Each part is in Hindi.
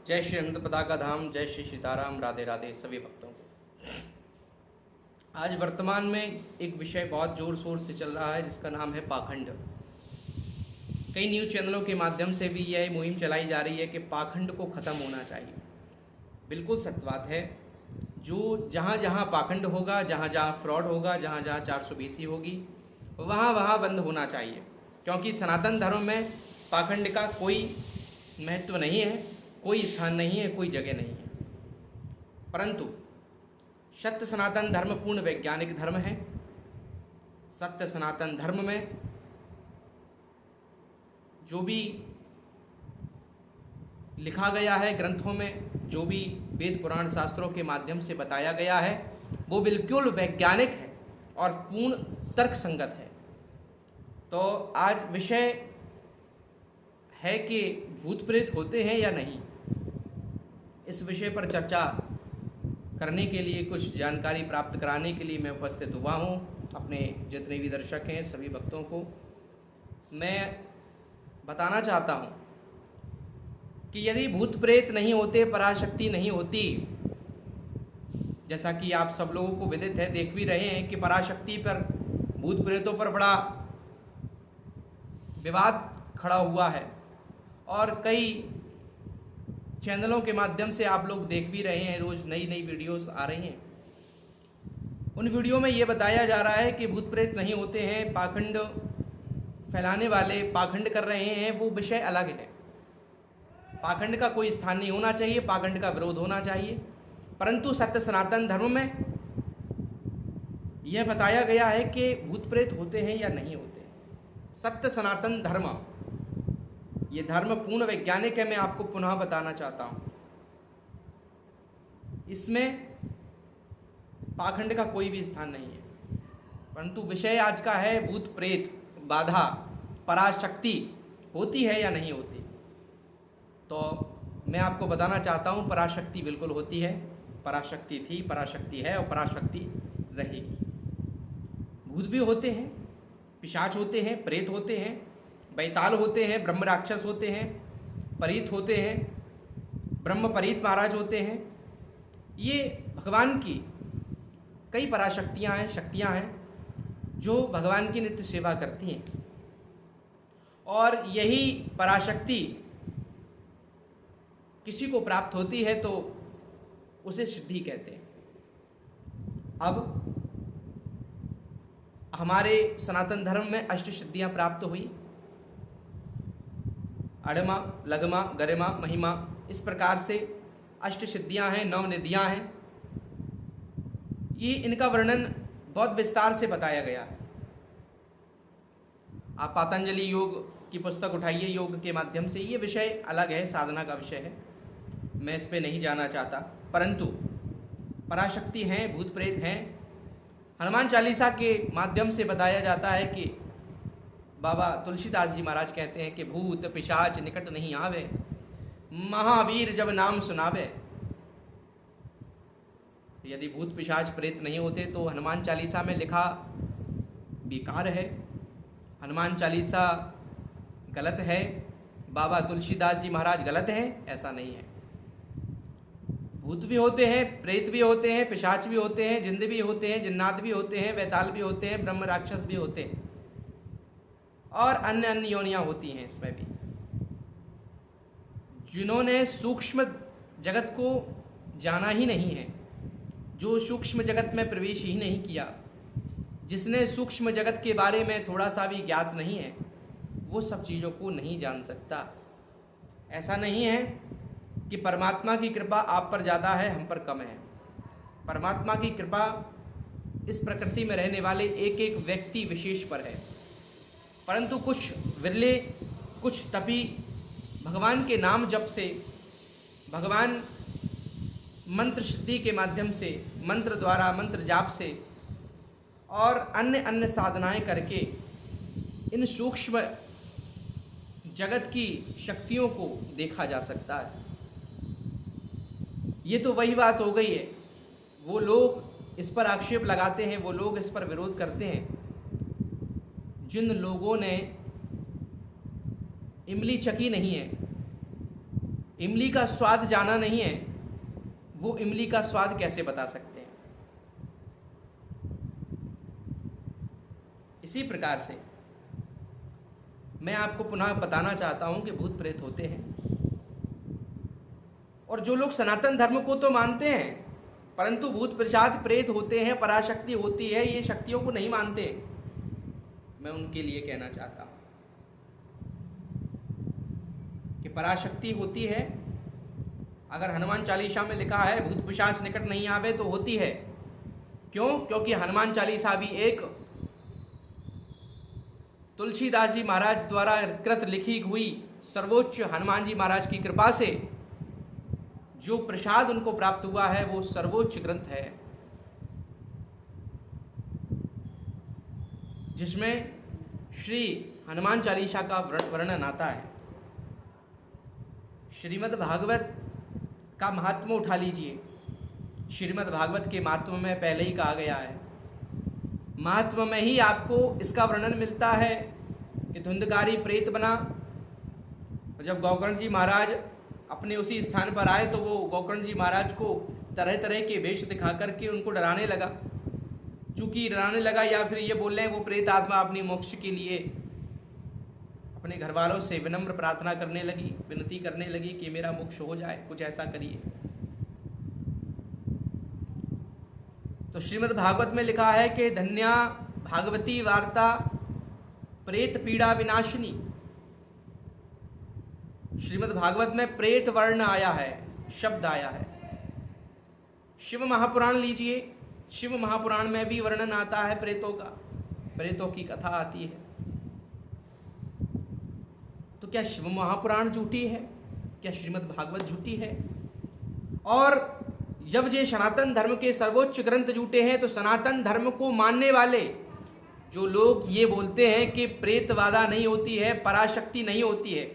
जय श्री अनंत पताका धाम, जय श्री सीताराम, राधे राधे सभी भक्तों को। आज वर्तमान में एक विषय बहुत जोर शोर से चल रहा है जिसका नाम है पाखंड। कई न्यूज़ चैनलों के माध्यम से भी यह मुहिम चलाई जा रही है कि पाखंड को ख़त्म होना चाहिए। बिल्कुल सत्य बात है। जो जहाँ जहाँ पाखंड होगा, जहाँ जहाँ फ्रॉड होगा, जहाँ जहाँ 420 होगी, वहाँ वहाँ बंद होना चाहिए। क्योंकि सनातन धर्म में पाखंड का कोई महत्व नहीं है, कोई स्थान नहीं है, कोई जगह नहीं है। परंतु सत्य सनातन धर्म पूर्ण वैज्ञानिक धर्म है। सत्य सनातन धर्म में जो भी लिखा गया है ग्रंथों में, जो भी वेद पुराण शास्त्रों के माध्यम से बताया गया है, वो बिल्कुल वैज्ञानिक है और पूर्ण तर्क संगत है। तो आज विषय है कि भूत प्रेत होते हैं या नहीं। इस विषय पर चर्चा करने के लिए, कुछ जानकारी प्राप्त कराने के लिए मैं उपस्थित हुआ हूँ। अपने जितने भी दर्शक हैं सभी भक्तों को मैं बताना चाहता हूँ कि यदि भूत प्रेत नहीं होते, पराशक्ति नहीं होती, जैसा कि आप सब लोगों को विदित है, देख भी रहे हैं कि पराशक्ति पर, भूत प्रेतों पर बड़ा विवाद खड़ा हुआ है और कई चैनलों के माध्यम से आप लोग देख भी रहे हैं, रोज़ नई नई वीडियोस आ रही हैं। उन वीडियो में ये बताया जा रहा है कि भूत प्रेत नहीं होते हैं, पाखंड फैलाने वाले पाखंड कर रहे हैं, वो विषय अलग है। पाखंड का कोई स्थान नहीं होना चाहिए, पाखंड का विरोध होना चाहिए। परंतु सत्य सनातन धर्म में यह बताया गया है कि भूत प्रेत होते हैं या नहीं होते। सत्य सनातन धर्म, ये धर्म पूर्ण वैज्ञानिक है। मैं आपको पुनः बताना चाहता हूँ, इसमें पाखंड का कोई भी स्थान नहीं है। परंतु विषय आज का है भूत प्रेत, बाधा, पराशक्ति होती है या नहीं होती। तो मैं आपको बताना चाहता हूँ, पराशक्ति बिल्कुल होती है। पराशक्ति थी, पराशक्ति है और पराशक्ति रहेगी। भूत भी होते हैं, पिशाच होते हैं, प्रेत होते हैं, बैताल होते हैं, ब्रह्म राक्षस होते हैं, परीत होते हैं, ब्रह्म परीत महाराज होते हैं। ये भगवान की कई पराशक्तियाँ हैं, शक्तियाँ हैं जो भगवान की नित्य सेवा करती हैं। और यही पराशक्ति किसी को प्राप्त होती है तो उसे सिद्धि कहते हैं। अब हमारे सनातन धर्म में अष्ट सिद्धियाँ प्राप्त हुई, अड़मा, लगमा, गरिमा, महिमा, इस प्रकार से अष्ट सिद्धियाँ हैं, 9 निधियाँ हैं। ये इनका वर्णन बहुत विस्तार से बताया गया है। आप पतंजलि योग की पुस्तक उठाइए, योग के माध्यम से। ये विषय अलग है, साधना का विषय है, मैं इस पे नहीं जाना चाहता। परंतु पराशक्ति हैं, भूत प्रेत हैं। हनुमान चालीसा के माध्यम से बताया जाता है कि बाबा तुलसीदास जी महाराज कहते हैं कि भूत पिशाच निकट नहीं आवे, महावीर जब नाम सुनावे। यदि भूत पिशाच प्रेत नहीं होते तो हनुमान चालीसा में लिखा बेकार है, हनुमान चालीसा गलत है, बाबा तुलसीदास जी महाराज गलत हैं, ऐसा नहीं है। भूत भी होते हैं, प्रेत भी होते हैं, पिशाच भी होते हैं, जिंद भी होते हैं, जिन्नात भी होते हैं, वैताल भी होते हैं, ब्रह्म राक्षस भी होते हैं और अन्य अन्य योनियाँ होती हैं इसमें भी। जिन्होंने सूक्ष्म जगत को जाना ही नहीं है, जो सूक्ष्म जगत में प्रवेश ही नहीं किया, जिसने सूक्ष्म जगत के बारे में थोड़ा सा भी ज्ञात नहीं है, वो सब चीज़ों को नहीं जान सकता। ऐसा नहीं है कि परमात्मा की कृपा आप पर ज़्यादा है, हम पर कम है। परमात्मा की कृपा इस प्रकृति में रहने वाले एक एक व्यक्ति विशेष पर है। परंतु कुछ विरले, कुछ तपी भगवान के नाम जप से, भगवान मंत्र सिद्धि के माध्यम से, मंत्र द्वारा, मंत्र जाप से और अन्य अन्य साधनाएं करके इन सूक्ष्म जगत की शक्तियों को देखा जा सकता है। ये तो वही बात हो गई है। वो लोग इस पर आक्षेप लगाते हैं, वो लोग इस पर विरोध करते हैं जिन लोगों ने इमली चखी नहीं है, इमली का स्वाद जाना नहीं है, वो इमली का स्वाद कैसे बता सकते हैं? इसी प्रकार से मैं आपको पुनः बताना चाहता हूं कि भूत प्रेत होते हैं, और जो लोग सनातन धर्म को तो मानते हैं परंतु भूत पिशाच प्रेत होते हैं, पराशक्ति होती है, ये शक्तियों को नहीं मानते, मैं उनके लिए कहना चाहता हूं कि पराशक्ति होती है। अगर हनुमान चालीसा में लिखा है भूत पिशाच निकट नहीं आवे, तो होती है। क्यों? क्योंकि हनुमान चालीसा भी एक तुलसीदास जी महाराज द्वारा कृत लिखी हुई सर्वोच्च हनुमान जी महाराज की कृपा से जो प्रसाद उनको प्राप्त हुआ है वो सर्वोच्च ग्रंथ है, जिसमें श्री हनुमान चालीसा का वर्णन आता है। श्रीमद् भागवत का महात्म्य उठा लीजिए। श्रीमद् भागवत के महात्म्य में पहले ही कहा गया है, महात्म्य में ही आपको इसका वर्णन मिलता है कि धुंधकारी प्रेत बना। जब गोकर्ण जी महाराज अपने उसी स्थान पर आए तो वो गोकर्ण जी महाराज को तरह तरह के वेश दिखा करके उनको डराने लगा। चूंकि डराने लगा या फिर ये बोल रहे हैं वो प्रेत आत्मा अपनी मोक्ष के लिए अपने घर वालों से विनम्र प्रार्थना करने लगी, विनती करने लगी कि मेरा मोक्ष हो जाए, कुछ ऐसा करिए। तो श्रीमद् भागवत में लिखा है कि धन्या भागवती वार्ता प्रेत पीड़ा विनाशिनी। श्रीमद् भागवत में प्रेत वर्ण आया है, शब्द आया है। शिव महापुराण लीजिए, शिव महापुराण में भी वर्णन आता है प्रेतों का, प्रेतों की कथा आती है। तो क्या शिव महापुराण झूठी है? क्या श्रीमद् भागवत झूठी है? और जब ये सनातन धर्म के सर्वोच्च ग्रंथ झूठे हैं, तो सनातन धर्म को मानने वाले जो लोग ये बोलते हैं कि प्रेतवादा नहीं होती है, पराशक्ति नहीं होती है,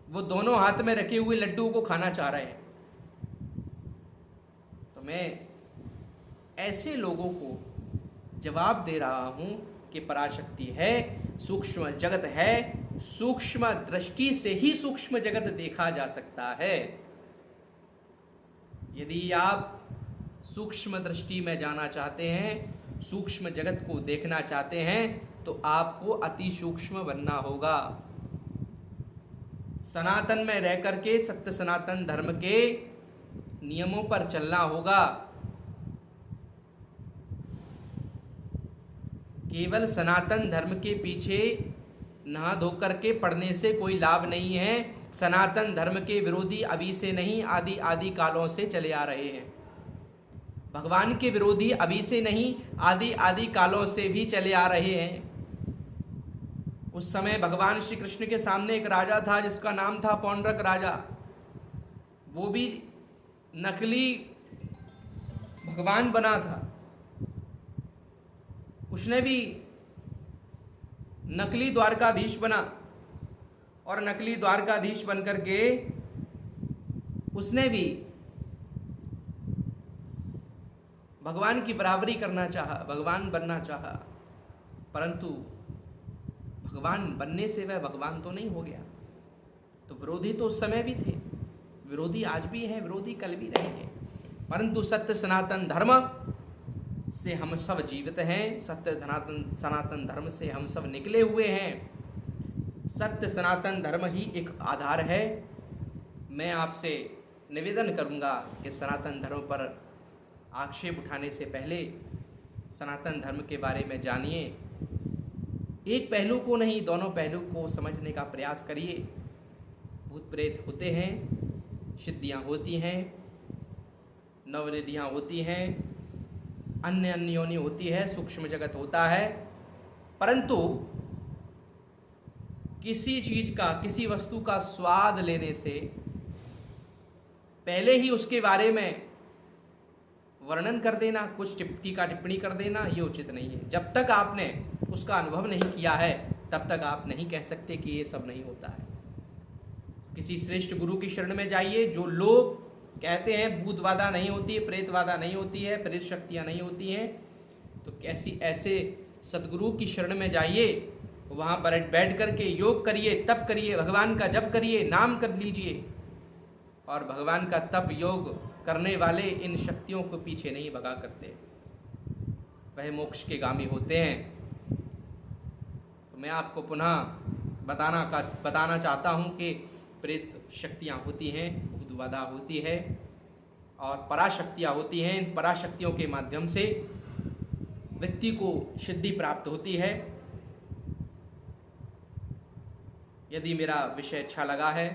वो दोनों हाथ में रखे हुए लड्डू को खाना चाह रहे हैं। तो मैं ऐसे लोगों को जवाब दे रहा हूं कि पराशक्ति है, सूक्ष्म जगत है, सूक्ष्म दृष्टि से ही सूक्ष्म जगत देखा जा सकता है। यदि आप सूक्ष्म दृष्टि में जाना चाहते हैं, सूक्ष्म जगत को देखना चाहते हैं, तो आपको अति सूक्ष्म बनना होगा। सनातन में रह करके सत्य सनातन धर्म के नियमों पर चलना होगा। केवल सनातन धर्म के पीछे नहा धो करके पढ़ने से कोई लाभ नहीं है। सनातन धर्म के विरोधी अभी से नहीं, आदि आदि कालों से चले आ रहे हैं। भगवान के विरोधी अभी से नहीं, आदि आदि कालों से भी चले आ रहे हैं। उस समय भगवान श्री कृष्ण के सामने एक राजा था जिसका नाम था पौंड्रक राजा। वो भी नकली भगवान बना था। उसने भी नकली द्वारकाधीश बना और नकली द्वारकाधीश बनकर के उसने भी भगवान की बराबरी करना चाहा, भगवान बनना चाहा, परंतु भगवान बनने से वह भगवान तो नहीं हो गया। तो विरोधी तो उस समय भी थे, विरोधी आज भी हैं, विरोधी कल भी रहेंगे, परंतु सत्य सनातन धर्म से हम सब जीवित हैं। सत्य सनातन धर्म से हम सब निकले हुए हैं। सत्य सनातन धर्म ही एक आधार है। मैं आपसे निवेदन करूंगा कि सनातन धर्म पर आक्षेप उठाने से पहले सनातन धर्म के बारे में जानिए। एक पहलू को नहीं, दोनों पहलू को समझने का प्रयास करिए। भूत प्रेत होते हैं, सिद्धियाँ होती हैं, नवनिधियाँ होती हैं, अन्य अन्य योनि होती है, सूक्ष्म जगत होता है, परंतु किसी चीज़ का, किसी वस्तु का स्वाद लेने से पहले ही उसके बारे में वर्णन कर देना, कुछ टिप्पणी कर देना, ये उचित नहीं है। जब तक आपने उसका अनुभव नहीं किया है तब तक आप नहीं कह सकते कि ये सब नहीं होता है। किसी श्रेष्ठ गुरु की शरण में जाइए। जो लोग कहते हैं भूतवादा नहीं होती है, प्रेतवादा नहीं होती है, प्रेत शक्तियाँ नहीं होती हैं, तो कैसी ऐसे सदगुरु की शरण में जाइए वहाँ पर बैठ करके योग करिए, तप करिए, भगवान का जप करिए, नाम कर लीजिए। और भगवान का तप योग करने वाले इन शक्तियों को पीछे नहीं भगा करते, वह मोक्ष के गामी होते हैं। तो मैं आपको पुनः बताना चाहता हूँ कि प्रेत शक्तियाँ होती हैं, भूत बाधा होती है और पराशक्तियाँ होती हैं। इन पराशक्तियों के माध्यम से व्यक्ति को सिद्धि प्राप्त होती है। यदि मेरा विषय अच्छा लगा है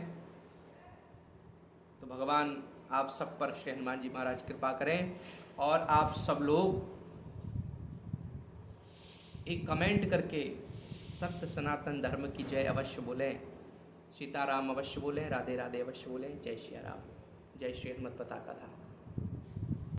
तो भगवान आप सब पर, श्री हनुमान जी महाराज कृपा करें और आप सब लोग एक कमेंट करके सत्य सनातन धर्म की जय अवश्य बोलें, सीताराम अवश्य बोलें, राधे राधे अवश्य बोलें। जय श्री राम, जय श्री हनुमत पताका धाम।